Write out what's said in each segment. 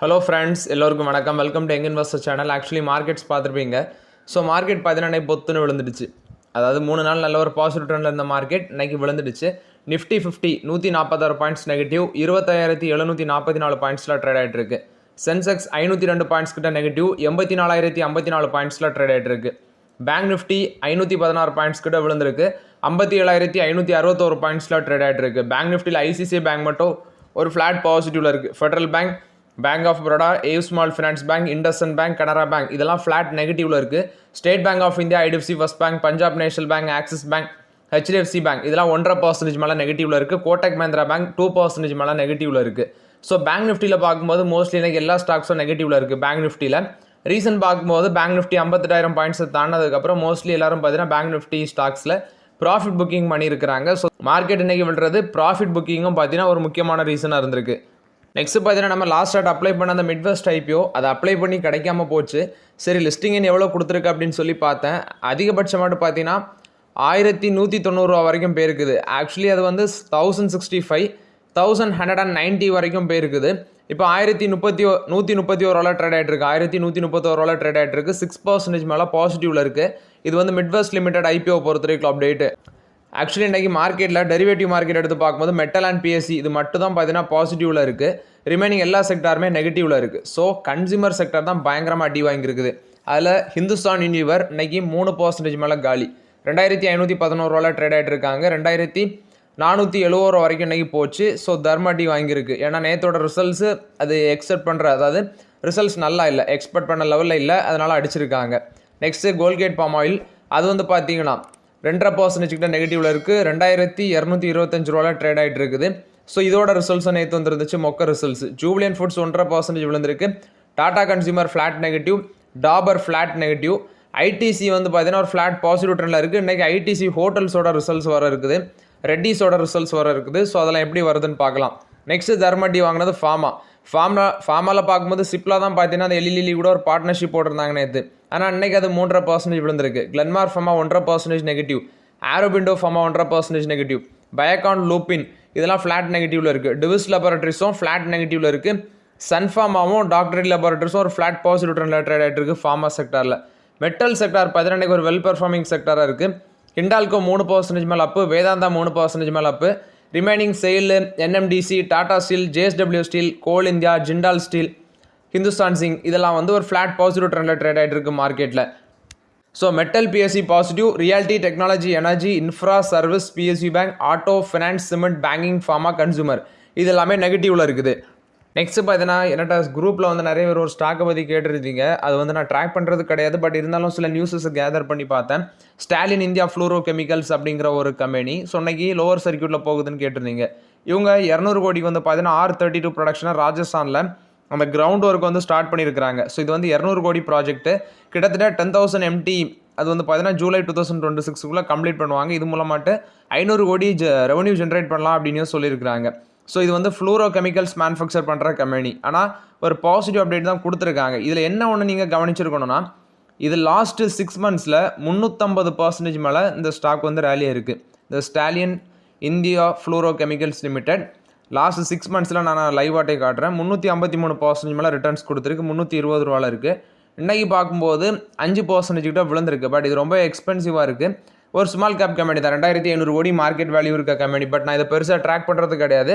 Hello friends, எல்லோருக்கும் வணக்கம். Welcome to young investor channel. Actually markets பார்த்துருப்பீங்க. ஸோ மார்க்கெட் பார்த்தீங்கன்னா பொத்துன்னு விழுந்துடுச்சு. அதாவது 3 நாள் நல்ல ஒரு பாசிட்டிவ் ட்ரெண்டில் இருந்த மார்க்கெட் இன்னைக்கு விழுந்துடுச்சு. நிஃப்டி 50 146 பாயிண்ட்ஸ் நெகட்டிவ், 25,744 பாயிண்ட்ஸில் ட்ரேட் ஆகிட்டு இருக்கு. சென்செக்ஸ் 502 பாயிண்ட்ஸ் கிட்ட நெகட்டிவ், 84,054 பாயிண்ட்ஸில் ட்ரேட் ஆகிட்டு இருக்கு. பேங்க் நிஃப்டி 516 பாயிண்ட்ஸ் கிட்ட விழுந்திருக்கு, 57,561 பாயிண்ட்ஸில் ட்ரேட் ஆகிட்டு இருக்கு. பேங்க் நிஃப்டியில் ஐசிஐசிஐ பேங்க் மட்டும் ஒரு ஃப்ளாட் பாசிட்டிவ்ல இருக்குது. Federal Bank, Bank of Baroda, AU Small Finance Bank, IndusInd Bank, Canara Bank இதெல்லாம் ஃப்ளாட் நெகட்டிவ்ல இருக்குது. State Bank of India, IDFC First Bank, Punjab National Bank, Axis Bank, HDFC Bank இதெல்லாம் 1.5% மேலே நெகட்டிவ்ல இருக்குது. கோட்டக் மஹிந்திரா பேங்க் 2% மேலே நெகட்டிவ்ல இருக்குது. ஸோ பேங்க் நிஃப்டியில் பார்க்கும்போது மோஸ்ட்லி எனக்கு எல்லா ஸ்டாக்ஸும் நெகட்டிவ்ல இருக்குது. பேங்க் நிஃப்டியில் ரீசன் பார்க்கும்போது பேங்க் நிஃப்டி 58,000 பாயிண்ட்ஸ் தாண்டதுக்கப்புறம் மோஸ்ட்லி எல்லாரும் பார்த்தீங்கன்னா பேங்க் நிஃப்டி ஸ்டாக்ஸில் ப்ராஃபிட் புக்கிங் பண்ணியிருக்கிறாங்க. ஸோ மார்க்கெட் இன்னைக்கு விழுறது ப்ராஃபிட் புக்கிங்கும் பார்த்தீங்கன்னா ஒரு முக்கியமான ரீசனாக இருந்திருக்கு. நெக்ஸ்ட் பார்த்தீங்கன்னா நம்ம லாஸ்ட் ஸ்டார்ட் அப்ளை பண்ண அந்த மிட்வெஸ்ட் ஐபிஓ அதை அப்ளை பண்ணி கிடைக்காம போச்சு. சரி லிஸ்டிங் எவ்வளோ கொடுத்துருக்கு அப்படின்னு சொல்லி பார்த்தேன். அதிகபட்சம் மட்டும் பார்த்தீங்கன்னா 1,190 ரூபா வரைக்கும் போயிருக்குது. ஆக்சுவலி அது வந்து 1,065 1,190 வரைக்கும் போயிருக்குது. இப்போ 1,131 ரூபா ட்ரேட் ஆகிட்டு இருக்கு. 1,131 ரூபா ட்ரேட் ஆகிட்டு இருக்கு. 6% மேலே பாசிட்டிவ்ல இருக்கு. இது வந்து மிட்வெஸ்ட் லிமிடெட் ஐபிஓ பொறுத்த வரைக்கும் அப்டேட்டு. ஆக்சுவலி இன்றைக்கி மார்க்கெட்டில் டெரிவேட்டிவ் மார்க்கெட் எடுத்து பார்க்கும்போது மெட்டல் அண்ட் பிஎஸ்சி இது மட்டும் தான் பார்த்தீங்கன்னா பாசிட்டிவில் இருக்குது. ரிமைனிங் எல்லா செக்டாருமே நெகட்டிவில் இருக்குது. ஸோ கன்சியூமர் செக்டர் தான் பயங்கரமாக அடி வாங்கியிருக்குது. அதில் ஹிந்துஸ்தான் யூனிவர் இன்னைக்கு 3% மேலே காலி. 2,511 ரூபாவில் ட்ரேட் ஆகிட்டு இருக்காங்க. 2,470 ரூபா வரைக்கும் இன்றைக்கி போச்சு. ஸோ தர்ம அடி வாங்கியிருக்கு. ஏன்னா நேற்றோட ரிசல்ட்ஸு அது எக்ஸ்பெக்ட் பண்ணுற, அதாவது ரிசல்ட்ஸ் நல்லா இல்லை, எக்ஸ்பெக்ட் பண்ண லெவலில் இல்லை, அதனால் அடிச்சிருக்காங்க. நெக்ஸ்ட்டு கோல்கேட் பாம் ஆயில் அது வந்து பார்த்தீங்கன்னா 2.5% கிட்ட நெகட்டிவ்ல இருக்குது. 2,225 ரூபாவில் ட்ரேட் ஆகிட்டு இருக்குது. ஸோ இதோட ரிசல்ட்ஸ் நேற்று வந்துருந்துச்சு மொக்க ரிசல்ட்ஸ். ஜூபிலியன் ஃபுட்ஸ் 1.5% விழுந்திருக்கு. Tata consumer flat negative, Dabur flat negative. ITC வந்து பார்த்தீங்கன்னா ஒரு ஃப்ளாட் பாசிட்டிவ் ட்ரெண்டில் இருக்குது. இன்றைக்கி ஐடிசி ஹோட்டல்ஸோட ரிசல்ட்ஸ் வர இருக்குது, ரெட்டிஸோட ரிசல்ட்ஸ் வர இருக்குது. ஸோ அதெல்லாம் எப்படி வருதுன்னு பார்க்கலாம். நெக்ஸ்ட் தர்மடி வாங்கினது ஃபார்மாவில் பார்க்கும்போது சிப்லா தான் பார்த்தீங்கன்னா அந்த எல்இலி கூட ஒரு பார்ட்னர்ஷிப் போட்டிருந்தாங்க நேற்று. ஆனால் இன்றைக்கி அது 3.5% விழுந்திருக்கு. Glenmark Pharma 1.5% negative, Aurobindo Pharma 1.5% negative, Biocon Lupin இதெல்லாம் ஃப்ளாட் நெகட்டிவ்ல இருக்குது. டிவிஸ் லெபார்டரிஸும் ஃப்ளாட் நெகட்டிவ்ல இருக்குது. சன்ஃபார்மாவும் டாக்டரி லெபார்டரிஸும் ஒரு ஃப்ளாட் பாசிட்டிவ் ட்ரெண்டில் ட்ரேட் ஆகிட்டு இருக்குது. ஃபார்மா செக்டாரில் மெட்டல் செக்டார் பார்த்தீங்கன்னா ஒரு வெல் பெர்ஃபார்மிங் செக்டாராக இருக்குது. ஹிண்டால்கோ 3% மேலே அப்பு, வேதாந்தா 3% மேலே up. Remaining SAIL, NMDC, Tata Steel, JSW Steel, Coal India, Jindal Steel, Hindustan Zinc இதெல்லாம் வந்து ஒரு ஃப்ளாட் பாசிட்டிவ் ட்ரெண்டில் ட்ரேட் ஆகிட்டு இருக்கு மார்க்கெட்டில். So metal BSc positive, reality technology, energy, infra service, BSc bank, auto, finance, cement, banking, pharma, consumer இது எல்லாமே நெகட்டிவ்ல இருக்குது. நெக்ஸ்ட் பார்த்தீங்கன்னா என்னோட குரூப்பில் வந்து நிறைய பேர் ஒரு ஸ்டாக்கை பற்றி கேட்டிருந்தீங்க. அது வந்து நான் ட்ராக் பண்ணுறது கிடையாது, பட் இருந்தாலும் சில நியூஸஸை கேதர் பண்ணி பார்த்தேன். ஸ்டாலின் இந்தியா ஃப்ளூரோ கெமிக்கல்ஸ் அப்படிங்கிற ஒரு கம்பெனி சொன்னைக்கு லோவர் சர்க்கியூட்டில் போகுதுன்னு கேட்டிருந்தீங்க. இவங்க 200 கோடிக்கு வந்து பார்த்தீங்கன்னா R32 ப்ரொடக்ஷனாக ராஜஸ்தானில் அந்த கிரவுண்ட் ஒர்க் வந்து ஸ்டார்ட் பண்ணியிருக்கிறாங்க. ஸோ இது வந்து 200 கோடி ப்ராஜெக்ட்டு. கிட்டத்தட்ட 10,000 MT அது வந்து பார்த்தீங்கன்னா ஜூலை 2026 கம்ப்ளீட் பண்ணுவாங்க. இது மூலமாட்டு 500 கோடி ரெவன்யூ ஜென்ரேட் பண்ணலாம் அப்படின்னு சொல்லியிருக்கிறாங்க. ஸோ இது வந்து ஃப்ளூரோ கெமிக்கல்ஸ் மேனுஃபேக்சர் பண்ணுற கம்பெனி. ஆனால் ஒரு பாசிட்டிவ் அப்டேட் தான் கொடுத்துருக்காங்க. இதில் என்ன ஒன்று நீங்கள் கவனிச்சிருக்கணும்னா, இது லாஸ்ட்டு 6 மந்த்ஸில் 350% மேலே இந்த ஸ்டாக் வந்து ரேலியாக இருக்குது. இந்த stallion India fluoro chemicals limited last 6 மந்த்ஸில் நான் லைவ் ஆட்டை காட்டுறேன். 353% மேலே ரிட்டர்ன்ஸ் கொடுத்துருக்கு. 320 ரூபாவில் இருக்குது. இன்றைக்கி பார்க்கும்போது 5% கிட்ட விழுந்திருக்கு. பட் இது ரொம்ப எக்ஸ்பென்சிவாக இருக்குது. ஒரு ஸ்மால் கேப் கம்பெனி தான், 2,500 கோடி மார்க்கெட் வேல்யூ இருக்க கம்பெனி. பட் நான் இதை பெருசாக ட்ராக் பண்ணுறது கிடையாது.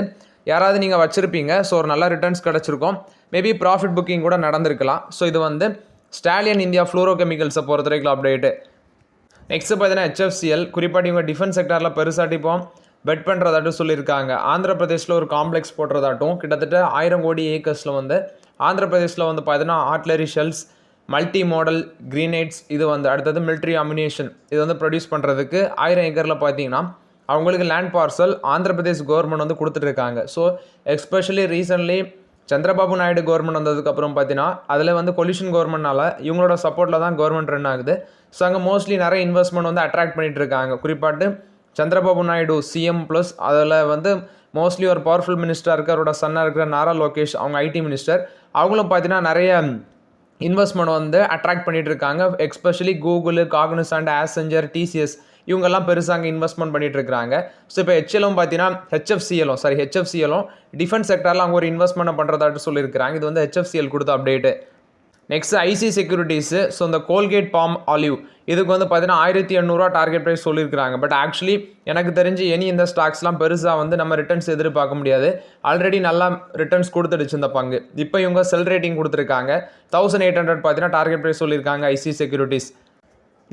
யாராவது நீங்கள் வச்சுருப்பீங்க, ஸோ ஒரு நல்ல ரிட்டர்ன்ஸ் கிடச்சிருக்கும். மேபி ப்ராஃபிட் புக்கிங் கூட நடந்திருக்கலாம். ஸோ இது வந்து ஸ்டாலியன் இந்தியா ஃப்ளூரோ கெமிக்கல்ஸை பொறுத்த வரைக்கும் அப்டேட்டு. நெக்ஸ்ட்டு பார்த்தீங்கன்னா HFCL குறிப்பாக இவங்க டிஃபென்ஸ் செக்டாரில் பெருசாட்டி இப்போ பெட் பண்ணுறதாட்டும் சொல்லியிருக்காங்க. ஆந்திர பிரதேஷில் ஒரு காம்ப்ளெக்ஸ் போடுறதாட்டும் கிட்டத்தட்ட 1000 கோடி ஏக்கர்ஸில் வந்து ஆந்திர பிரதேஷில் வந்து பார்த்தீங்கன்னா ஆர்ட்லரி ஷெல்ஸ், மல்டி மாடல் கிரீனேட்ஸ் இது வந்து அடுத்தது மிலிட்ரி அம்யூனேஷன் இது வந்து ப்ரொடியூஸ் பண்ணுறதுக்கு 1000 ஏக்கரில் பார்த்தீங்கன்னா அவங்களுக்கு land parcel Andhra Pradesh government வந்து கொடுத்துட்ருக்காங்க. So especially recently Chandrababu Naidu government வந்ததுக்கப்புறம் பார்த்தீங்கன்னா அதில் வந்து கொலிஷன் கவர்மெண்ட்னால இவங்களோட சப்போர்ட்டில் தான் கவர்மெண்ட் ரன் ஆகுது. ஸோ அங்கே மோஸ்ட்லி நிறைய இன்வெஸ்ட்மெண்ட் வந்து அட்ராக்ட் பண்ணிகிட்டு இருக்காங்க. குறிப்பாட்டு சந்திரபாபு நாயுடு சிஎம் ப்ளஸ் அதில் வந்து மோஸ்ட்லி ஒரு பவர்ஃபுல் மினிஸ்டராக இருக்க அவரோட சன்னாக இருக்கிற நாரா லோகேஷ் அவங்க ஐடி மினிஸ்டர் அவங்களும் பார்த்தீங்கன்னா நிறைய இன்வெஸ்ட்மெண்ட் வந்து அட்ராக்ட் பண்ணிகிட்டு இருக்காங்க. எஸ்பெஷலி கூகுள், காக்னிசன்ட், ஆசெஞ்சர், டிசிஎஸ் இவங்கெல்லாம் பெருசாக அங்கே இன்வெஸ்ட்மெண்ட் பண்ணிட்டு இருக்காங்க. ஸோ இப்போ ஹெச்எலும் பார்த்தீங்கன்னா ஹெச்எஃப்சிஎலும் டிஃபென்ஸ் செக்டரில் அவங்க ஒரு இன்வெஸ்ட்மெண்ட் பண்ணுறதாட்டு சொல்லியிருக்காங்க. இது வந்து ஹெச்எஃப்சிஎல் கொடுத்த update. Next IC securities. So இந்த கோல்கேட் பாம் ஆலிவ் இதுக்கு வந்து பார்த்தீங்கன்னா 1800 டார்கெட் ப்ரைஸ் சொல்லியிருக்காங்க. பட் ஆக்சுவலி எனக்கு தெரிஞ்சு இந்த ஸ்டாக்ஸ்லாம் பெருசாக வந்து நம்ம ரிட்டர்ன்ஸ் எதிர்பார்க்க முடியாது. ஆல்ரெடி நல்லா ரிட்டர்ன்ஸ் கொடுத்துடுச்சு இந்த பங்கு. இப்போ இவங்க செல் ரேட்டிங் கொடுத்துருக்காங்க. 1800 பார்த்தீங்கன்னா டார்கெட் ப்ரைஸ் சொல்லியிருக்காங்க ஐசி செக்யூரிட்டிஸ்.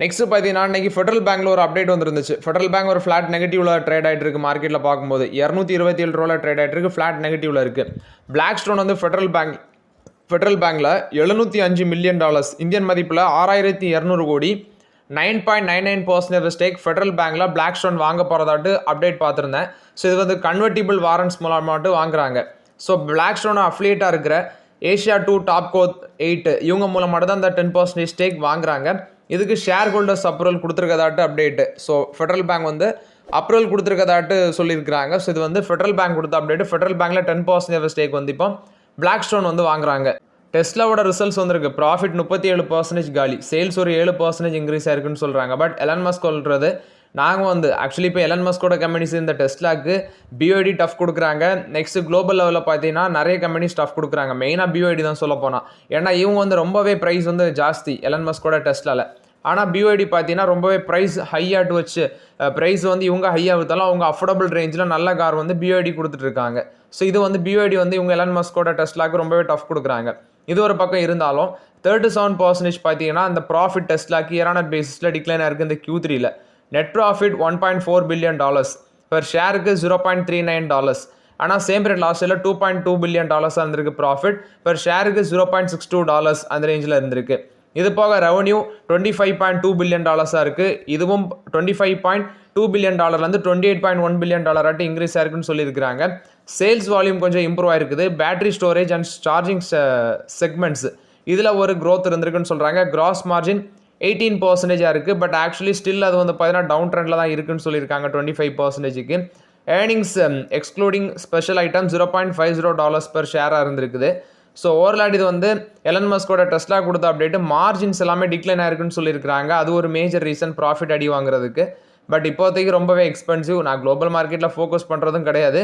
நெக்ஸ்ட் பார்த்தீங்கன்னா இன்னைக்கு ஃபெடரல் பேங்க்ல ஒரு அப்டேட் வந்துருந்துச்சு. ஃபெடரல் பேங்க் ஒரு ஃபிளாட் நெகட்டிவ்ல ட்ரேட் ஆகிட்டு இருக்கு. மார்க்கெட்டில் பார்க்கும்போது 227 ரூபாய் ட்ரேட் ஆகிட்டு இருக்கு. ஃபிளாட் நெகட்டிவ்ல இருக்கு. பிளாக் ஸ்டோன் வந்து ஃபெடரல் பேங்க்ல $705 மில்லியன் இந்தியன் மதிப்பில் 6200 கோடி 9.99% ஸ்டேக் ஃபெடரல் பேங்க்ல பிளாக் ஸ்டோன் வாங்க போகிறதாட்டு அப்டேட் பார்த்துருந்தேன். ஸோ இது வந்து கன்வெர்ட்டிபிள் வாரண்ட்ஸ் மூலமாட்டு வாங்குறாங்க. ஸோ பிளாக் ஸ்டோன் அஃபிலியேட்டாக இருக்கிற ஏஷியா 2 டாப்கோ 8 இவங்க மூலமாக தான் இந்த 10% ஸ்டேக் வாங்குறாங்க. இதுக்கு ஷேர் ஹோல்டர்ஸ் அப்ரூவல் கொடுத்துருக்கதாட்டு அப்டேட்டு. ஸோ ஃபெடரல் பேங்க் வந்து அப்ரூவல் கொடுத்துருக்கதாட்டு சொல்லியிருக்கிறாங்க. ஸோ இது வந்து ஃபெடரல் பேங்க் கொடுத்த அப்டேட். ஃபெடரல் பேங்க்ல 10% ஸ்டேக் வந்து இப்போ பிளாக் ஸ்டோன் வந்து வாங்குறாங்க. டெஸ்லாவோட ரிசல்ட்ஸ் வந்திருக்கு. ப்ராஃபிட் 37% காலி, சேல்ஸ் ஒரு 7% இன்க்ரீஸ் ஆயிருக்குன்னு சொல்கிறாங்க. பட் எலன் மஸ்க் சொல்கிறது நாங்கள் வந்து ஆக்சுவலி இப்போ எலன் மஸ்கோட கம்பெனிஸ் இந்த டெஸ்லாக்கு பிஓடி டஃப் கொடுக்குறாங்க. நெக்ஸ்ட் குளோபல் லெவலில் பார்த்தீங்கன்னா நிறைய கம்பெனிஸ் டஃப் கொடுக்குறாங்க. மெயினாக பிஓடி தான் சொல்ல போனால். ஏன்னா இவங்க வந்து ரொம்பவே ப்ரைஸ் வந்து ஜாஸ்தி எலன் மஸ்கோட டெஸ்லாவில். ஆனால் பிஓடி பார்த்தீங்கன்னா ரொம்பவே ப்ரைஸ் ஹையாட்டு வச்சு ப்ரைஸ் வந்து இவங்க ஹையாக விற்றாலும் அவங்க அஃபோர்டபுள் ரேஞ்சில் நல்ல கார் வந்து பிஓடி கொடுத்துட்ருக்காங்க. ஸோ இது வந்து பிஓடி வந்து இவங்க எலன் மஸ்கோட டெஸ்லாக்கு ரொம்பவே டஃப் கொடுக்குறாங்க. இது ஒரு பக்கம் இருந்தாலும் 37% பார்த்தீங்கன்னா அந்த ப்ராஃபிட் டெஸ்லாக்கு இயரான பேசிஸில் டிக்ளைன் ஆயிருக்கு. இந்த Q3ல நெட் ப்ராஃபிட் $1.4 பில்லியன் பெர் ஷேருக்கு $0.39. ஆனால் சேம் பீரியட் லாஸ்ட் இயரில் $2.2 பில்லியன் இருந்திருக்கு ப்ராஃபிட். பெர் ஷேருக்கு $0.62 அந்த ரேஞ்சில் இருந்திருக்கு. இது போக ரெவன்யூ $25.2 பில்லியன் இருக்குது. இதுவும் $25.2 பில்லியன் $28.1 பில்லியன் ஆட்டு இன்க்ரீஸ் ஆயிருக்குன்னு சொல்லியிருக்கிறாங்க. சேல்ஸ் வால்யூம் கொஞ்சம் இம்ப்ரூவ் ஆயிருக்குது. Battery storage and charging segments இதில் ஒரு க்ரோத் இருந்திருக்குன்னு சொல்கிறாங்க. கிராஸ் மார்ஜின் 18% இருக்குது. பட் ஆக்சுவலி ஸ்டில் அது வந்து பார்த்தீங்கன்னா டவுன் ட்ரெண்டில் தான் இருக்குன்னு சொல்லியிருக்காங்க 25%க்கு. Earnings excluding special item $0.50 per ஷேராக இருந்திருக்குது. ஸோ ஓவர்லாட் இது வந்து எலன் மஸ்கோட டெஸ்லா கொடுத்த அப்டேட்டு. மார்ஜின்ஸ் எல்லாமே டிக்ளைன் ஆயிருக்குன்னு சொல்லியிருக்காங்க. அது ஒரு மேஜர் ரீசன் ப்ராஃபிட் அடி வாங்குறதுக்கு. பட் இப்போதைக்கு ரொம்பவே எக்ஸ்பென்சிவ். நான் குளோபல் மார்க்கெட்டில் ஃபோக்கஸ் பண்ணுறதும் கிடையாது.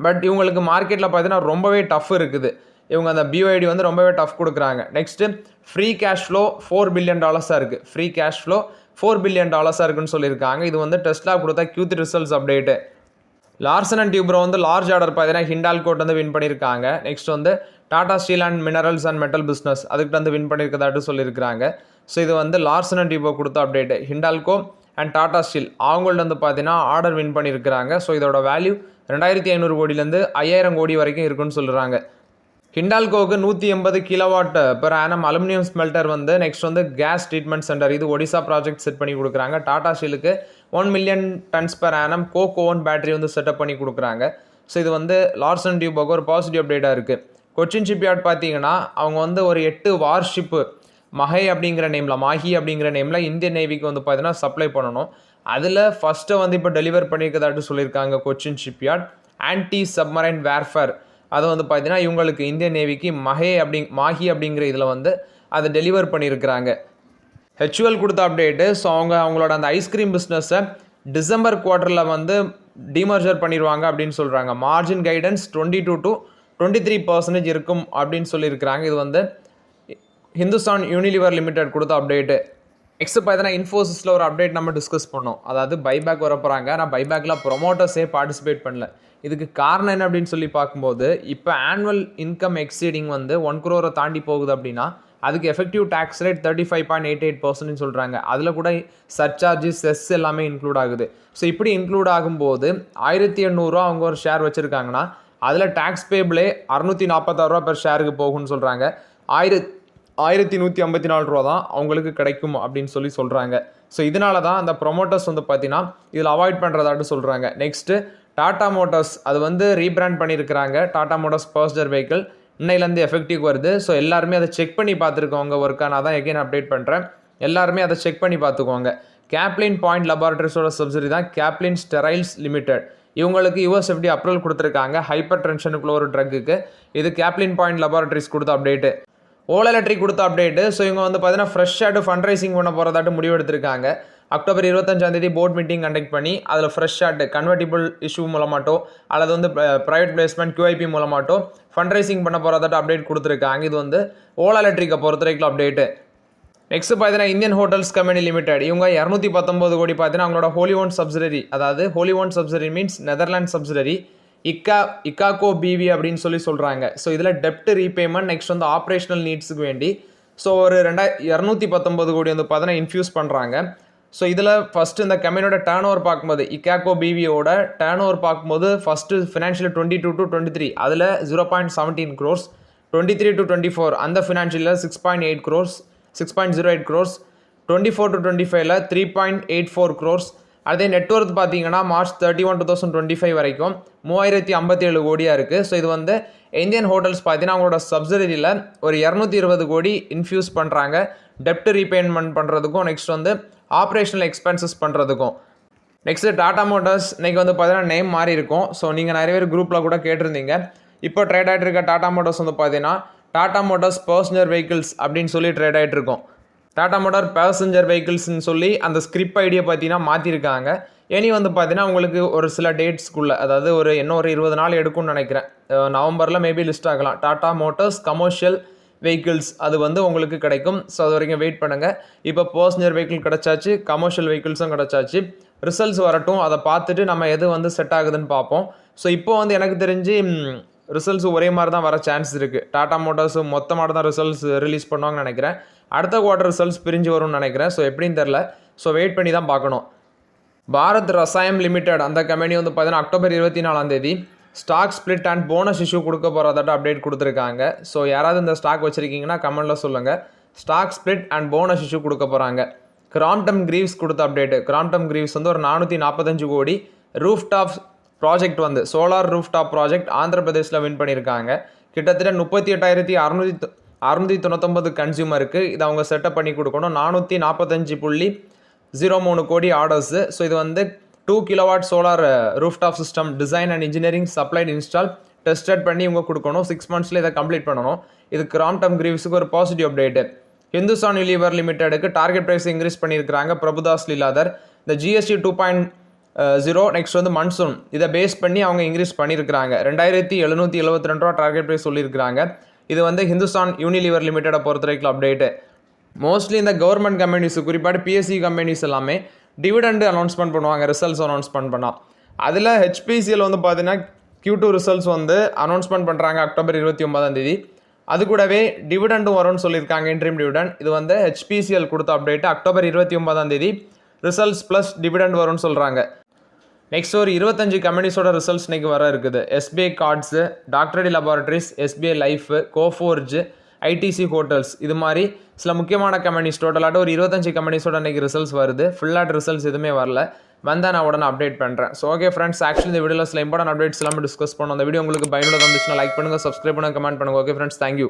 பட் இவங்களுக்கு மார்க்கெட்டில் பார்த்தீங்கன்னா ரொம்பவே டஃப் இருக்குது. இவங்க அந்த பிஓஐடி வந்து ரொம்பவே டஃப் கொடுக்குறாங்க. Next free cash flow $4 billion இருக்குது. ஃப்ரீ கேஷ் ஃப்ளோ $4 பில்லியன் இருக்குன்னு சொல்லியிருக்காங்க. இது வந்து டெஸ்லா கொடுத்த Q3 results update. Larson and Toubro வந்து லார்ஜ் ஆர்டர் பார்த்தீங்கன்னா ஹிண்டால்கோட் வந்து வின் பண்ணியிருக்காங்க. நெக்ஸ்ட் வந்து Tata steel and minerals and metal business அதுக்கிட்ட வந்து வின் பண்ணியிருக்கதாட்டு சொல்லியிருக்காங்க. ஸோ இது வந்து லார்சன் அண்ட் டியூப்ரோ கொடுத்த update. Hindalco and Tata steel அவங்கள்ட்ட வந்து பார்த்தீங்கன்னா ஆர்டர் வின் பண்ணியிருக்கிறாங்க. ஸோ இதோட வேல்யூ 2500 கோடியிலேருந்து 5000 கோடி வரைக்கும் இருக்குன்னு சொல்கிறாங்க. ஹிண்டால்கோவுக்கு 180 kilowatt per annum aluminium smelter வந்து நெக்ஸ்ட் வந்து கேஸ் ட்ரீட்மெண்ட் சென்டர் இது ஒடிசா ப்ராஜெக்ட் செட் பண்ணி கொடுக்குறாங்க. டாடா ஸ்டீலுக்கு 1 million tons per annum coke oven battery வந்து செட்டப் பண்ணி கொடுக்குறாங்க. ஸோ இது வந்து லார்சன் டியூபோக்கு ஒரு பாசிட்டிவ் அப்டேட்டாக இருக்குது. கொச்சின் ஷிப்யார்ட் பார்த்தீங்கன்னா அவங்க வந்து ஒரு 8 வார்ஷிப்பு மாஹி அப்படிங்கிற நேமில் இந்தியன் நேவிக்கு வந்து பார்த்தீங்கன்னா சப்ளை பண்ணணும். அதில் ஃபஸ்ட்டு வந்து இப்போ டெலிவர் பண்ணியிருக்கதாட்டு சொல்லியிருக்காங்க Cochin shipyard. Anti submarine warfare அதை வந்து பார்த்தீங்கன்னா இவங்களுக்கு இந்தியன் நேவிக்கு மாஹி அப்படிங்கிற இதில் வந்து அதை டெலிவர் பண்ணியிருக்கிறாங்க. ஹெச்யூஎல் கொடுத்த அப்டேட்டு. ஸோ அவங்களோட அந்த ஐஸ்கிரீம் பிஸ்னஸை டிசம்பர் குவார்ட்டரில் வந்து டிமர்ஜர் பண்ணிடுவாங்க அப்படின்னு சொல்கிறாங்க. மார்ஜின் கைடன்ஸ் 22 to 23% இருக்கும் அப்படின்னு சொல்லியிருக்கிறாங்க. இது வந்து ஹிந்துஸ்தான் யூனிலிவர் லிமிடெட் கொடுத்த அப்டேட்டு. நெக்ஸ்ட் பார்த்தீங்கன்னா இன்ஃபோசிஸில் ஒரு அப்டேட் நம்ம டிஸ்கஸ் பண்ணோம். அதாவது பைபேக் வர போகிறாங்க. ஆனால் பைபேக்கில் ப்ரொமோட்டர்ஸே பார்ட்டிசிபேட் பண்ணல. இதுக்கு காரணம் என்ன அப்படின்னு சொல்லி பார்க்கும்போது இப்போ ஆனுவல் இன்கம் எக்ஸீடிங் வந்து 1 crore தாண்டி போகுது அப்படின்னா அதுக்கு எஃபெக்டிவ் டேக்ஸ் ரேட் 35.88% சொல்கிறாங்க. அதில் கூட சர்சார்ஜஸ் செஸ் எல்லாமே இன்க்ளூட் ஆகுது. ஸோ இப்படி இன்க்ளூட் ஆகும்போது 1800 அவங்க ஒரு ஷேர் வச்சுருக்காங்கன்னா அதில் டேக்ஸ் பேபிளே 646 பெர் ஷேருக்கு போகும்னு சொல்கிறாங்க. 1154 தான் அவங்களுக்கு கிடைக்கும் அப்படின்னு சொல்கிறாங்க. ஸோ இதனால தான் அந்த ப்ரொமோட்டர்ஸ் வந்து பார்த்தீங்கன்னா இதில் அவாய்ட் பண்ணுறதாட்டு சொல்கிறாங்க. நெக்ஸ்ட்டு டாடா மோட்டார்ஸ் அது வந்து ரீபிராண்ட் பண்ணியிருக்கிறாங்க. டாடா மோட்டார்ஸ் பர்சனல் வெஹிக்கிள் இன்னையிலேருந்து எஃபெக்டிவ் வருது. ஸோ எல்லாருமே அதை செக் பண்ணி பார்த்துருக்கோங்க. ஒர்க்காக நான் தான் எகைன் அப்டேட் பண்ணுறேன். எல்லாருமே அதை செக் பண்ணி பார்த்துக்கோங்க. கேப்லின் பாயிண்ட் லெபார்ட்ரிஸோட சப்சிடி தான் கேப்லின் ஸ்டெரைல்ஸ் லிமிடெட். இவங்களுக்கு USFD அப்ரூவல் கொடுத்துருக்காங்க ஹைப்பர் டென்ஷனுக்குள்ள ஒரு ட்ரக்குக்கு. இது கேப்லின் பாயிண்ட் லெபார்ட்ரிஸ் கொடுத்த அப்டேட்டு. ஓலா எலக்ட்ரிக் கொடுத்த அப்டேட்டு. ஸோ இவங்க வந்து பார்த்தீங்கன்னா ஃப்ரெஷ்ஷாட்டு ஃபண்ட் ரைசிங் பண்ண போகிறதாட்டு முடிவு எடுத்திருக்காங்க. அக்டோபர் 25 போர்ட் மீட்டிங் கண்டக்ட் பண்ணி அதில் ஃப்ரெஷ் ஷார்ட் கன்வெர்டிபிள் இஷ்யூ மூலமாட்டோ அல்லது வந்து ப்ரைவேட் பிளேஸ்மெண்ட் QIP மூலமாட்டோ ஃபண்ட் ரைசிங் பண்ண போகிறதாட்ட அப்டேட் கொடுத்துருக்காங்க. இது வந்து ஓலா எலக்ட்ரிக்கை பொறுத்த வரைக்கும் அப்டேட்டு. நெக்ஸ்ட் பார்த்தீங்கன்னா இந்தியன் ஹோட்டல்ஸ் கம்பெனி லிமிடெட் இவங்க 219 கோடி பார்த்தீங்கன்னா அவங்களோட ஹோலி ஓன் சப்சிடரி, அதாவது wholly owned subsidiary means Netherland subsidiary இக்காகோ பிவி அப்படின்னு சொல்கிறாங்க. ஸோ இதில் டெப்ட் ரீபேமெண்ட் நெக்ஸ்ட் வந்து ஆப்ரேஷனல் நீட்ஸுக்கு வேண்டி ஸோ ஒரு 219 கோடி வந்து பார்த்தீங்கன்னா இன்ஃபியூஸ் பண்ணுறாங்க. ஸோ இதில் ஃபஸ்ட்டு இந்த கம்பெனியோட டேர்ன் ஓவர் பார்க்கும்போது இக்காகோ பிவியோட டேர்ன் ஓவர் பார்க்கும்போது ஃபஸ்ட்டு ஃபினான்ஷியல் 22 to 23 அதில் 0.17 crores, 23 to 24 அந்த ஃபினான்ஷியலில் 6.8 crores, 6.08 crores, 24 to 25ல 3.84 crores. அதே நெட்ஒர்த் பார்த்தீங்கன்னா March 31, 2025 வரைக்கும் 3057 கோடியாக இருக்குது. ஸோ இது வந்து இந்தியன் ஹோட்டல்ஸ் பார்த்தீங்கன்னா அவங்களோட சப்சிடரியில் ஒரு 220 கோடி இன்ஃபியூஸ் பண்ணுறாங்க டெப்ட் ரீபேமெண்ட் பண்ணுறதுக்கும் நெக்ஸ்ட் வந்து ஆப்ரேஷனல் எக்ஸ்பென்சஸ் பண்ணுறதுக்கும். நெக்ஸ்ட்டு டாடா மோட்டார்ஸ் இன்றைக்கி வந்து பார்த்தீங்கன்னா நேம் மாறி இருக்கும். ஸோ நீங்கள் நிறைய பேர் குரூப்பில் கூட கேட்டிருந்தீங்க. இப்போ ட்ரேட் ஆகிட்டு இருக்க டாடா மோட்டார்ஸ் வந்து பார்த்தீங்கன்னா டாடா மோட்டார்ஸ் பர்சனல் வெஹிக்கிள்ஸ் அப்படின்னு சொல்லி ட்ரேட் ஆகிட்டு இருக்கும். டாடா மோட்டார் பேசஞ்சர் வெஹிக்கிள்ஸ்னு சொல்லி அந்த ஸ்கிரிப்ட் ஐடியா பார்த்தீங்கன்னா மாற்றிருக்காங்க. இனி வந்து பார்த்தீங்கன்னா உங்களுக்கு ஒரு சில டேட்ஸ்க்குள்ளே, அதாவது இன்னும் ஒரு 20 நாள் எடுக்கும்னு நினைக்கிறேன். நவம்பரில் மேபி லிஸ்ட் ஆகலாம். டாடா மோட்டார்ஸ் கமர்ஷியல் வெஹிக்கிள்ஸ் அது வந்து உங்களுக்கு கிடைக்கும். ஸோ அது வரைக்கும் வெயிட் பண்ணுங்கள். இப்போ பர்சனல் வெஹிக்கிள் கிடச்சாச்சு, கமர்ஷியல் வெஹிக்கிள்ஸும் கிடச்சாச்சு. ரிசல்ட்ஸ் வரட்டும், அதை பார்த்துட்டு நம்ம எது வந்து செட் ஆகுதுன்னு பார்ப்போம். ஸோ இப்போ வந்து எனக்கு தெரிஞ்சு ரிசல்ட்ஸ் ஒரே மாதிரி தான் வர சான்ஸ் இருக்குது. டாடா மோட்டார்ஸ் மொத்தமாக தான் ரிசல்ட்ஸ் ரிலீஸ் பண்ணுவாங்கன்னு நினைக்கிறேன். அடுத்த குவார்ட்டர் ரிசல்ட்ஸ் பிரிஞ்சு வரும்னு நினைக்கிறேன். ஸோ எப்படின்னு தெரில. ஸோ வெயிட் பண்ணி தான் பார்க்கணும். பாரத் ரசாயம் லிமிடெட் அந்த கம்பெனி வந்து பார்த்தீங்கன்னா October 24 stock split and bonus issue கொடுக்க போகிறதாட்ட அப்டேட் கொடுத்துருக்காங்க. ஸோ யாராவது இந்த ஸ்டாக் வச்சுருக்கீங்கன்னா கமெண்ட்டில் சொல்லுங்கள். Stock split and bonus issue கொடுக்க போகிறாங்க. கிராம்ப்டன் கிரீவ்ஸ் கொடுத்த அப்டேட்டு. கிராம்ப்டன் கிரீவ்ஸ் வந்து ஒரு 445 கோடி ரூஃப் டாப் ப்ராஜெக்ட் வந்து solar rooftop project Andhra பிரதேஷில் வின் பண்ணியிருக்காங்க. கிட்டத்தட்ட 38,699 கன்சியூமருக்கு இதை அவங்க செட்டப் பண்ணி கொடுக்கணும். 445.03 கோடி ஆர்டர்ஸு. ஸோ இது வந்து 2 kilowatt solar rooftop system design and engineering supplied install tested பண்ணி இவங்க கொடுக்கணும். 6 monthsல இதை கம்ப்ளீட் பண்ணணும். இது கிராம்ப்டன் கிரீவ்ஸுக்கு ஒரு பாசிட்டிவ் அப்டேட்டு. ஹிந்துஸ்தான் யூனிலிவர் லிமிடெடுக்கு டார்கெட் ப்ரைஸ் இன்க்ரீஸ் பண்ணியிருக்காங்க பிரபுதாஸ் லீலாதர். இந்த GST 2.0 நெக்ஸ்ட் வந்து மன்சூன் இதை பேஸ் பண்ணி அவங்க இன்க்ரீஸ் பண்ணியிருக்கிறாங்க. 2772 ரூபா டார்கெட் ப்ரைஸ் சொல்லியிருக்கிறாங்க. இது வந்து ஹிந்துஸ்தான் யூனிலிவர் லிமிடெடை பொறுத்த வரைக்கும் அப்டேட்டு. மோஸ்ட்லி இந்த கவர்மெண்ட் கம்பெனிஸ் குறிப்பாக PSU கம்பெனிஸ் எல்லாமே டிவிடெண்ட் அனௌன்ஸ்மெண்ட் பண்ணுவாங்க ரிசல்ட்ஸ் அனௌன்ஸ்மெண்ட் பண்ணால். அதில் HPCL வந்து பார்த்தீங்கன்னா Q2 ரிசல்ட்ஸ் வந்து அனௌன்ஸ்மெண்ட் பண்ணுறாங்க அக்டோபர் 29. அது கூடவே டிவிடெண்டும் வரும்னு சொல்லியிருக்காங்க, இன்ட்ரீம் டிவிடெண்ட். இது வந்து HPCL கொடுத்த update. October 29 results plus dividend வரும்னு சொல்கிறாங்க. நெக்ஸ்ட் ஒரு 25 கம்பெனிஸோட ரிசல்ட்ஸ் இன்றைக்கி வர இருக்குது. SBI கார்ட்ஸு, டாக்டர் டி laboratories, SBI life, Coforge, ITC hotels, இது மாதிரி சில முக்கியமான கம்பெனிஸ் டோட்டலாக ஒரு 25 கம்பெனிஸோட இன்றைக்கி ரிசல்ட்ஸ் வருது. ஃபுல்லாக ரிசல்ட்ஸ் எதுவுமே வரல. வந்தால் நான் உடனே அப்டேட் பண்ணுறேன். ஸோ ஓகே ஃப்ரெண்ட்ஸ், ஆக்சுவலி இந்த வீடியோவில் சில இம்பார்ட்டன்ட் அப்டேட்ஸ் எல்லாமே டிஸ்கஸ் பண்ணோம். அந்த வீடியோ உங்களுக்கு பயனுள்ளதாக இருந்துச்சுன்னா லைக் பண்ணுங்கள், சப்ஸ்கிரைப் பண்ணுங்கள், கமெண்ட் பண்ணுங்கள். Okay friends, thank you.